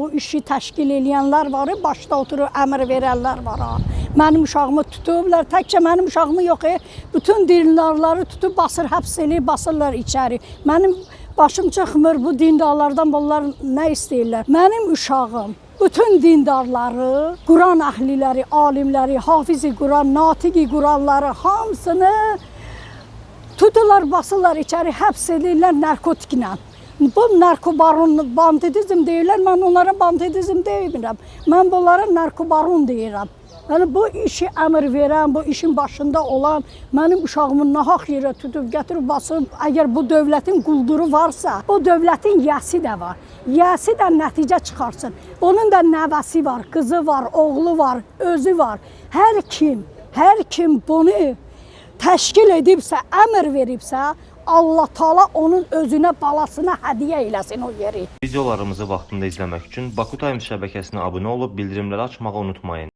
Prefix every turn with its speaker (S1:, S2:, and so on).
S1: Bu işi təşkil edənlər var, başda oturub əmr verənlər var. Mənim uşağımı tutublar, təkcə mənim uşağımı yox, bütün dindarları tutub basır, həbs eləyib, basırlar içəri. Mənim başım çıxmır bu dindarlardan, bunlar nə istəyirlər? Mənim uşağım bütün dindarları, Quran əhliləri, alimləri, hafizi Quran, natiqi Quranları hamısını tuturlar, basırlar içəri, həbs edirlər narkotiklə. Bu narkobaron, banditizm deyirlər, mən onlara banditizm demirəm. Mən bunlara narkobaron deyirəm. Yəni bu işi əmr verən, bu işin başında olan mənim uşağımı nahaq yerə tutub, gətirib basıb, əgər bu dövlətin qulduru varsa, o dövlətin yəsi də var. Yəsi də nəticə çıxarsın. Onun da nəvəsi var, qızı var, oğlu var, özü var. Hər kim bunu təşkil edibsə, əmr veribsə, Allah Taala onun özünə, balasına hədiyyə eləsin o yeri.
S2: Videolarımızı vaxtında izləmək üçün Baku Times şəbəkəsinə abunə olub bildirimləri açmağı unutmayın.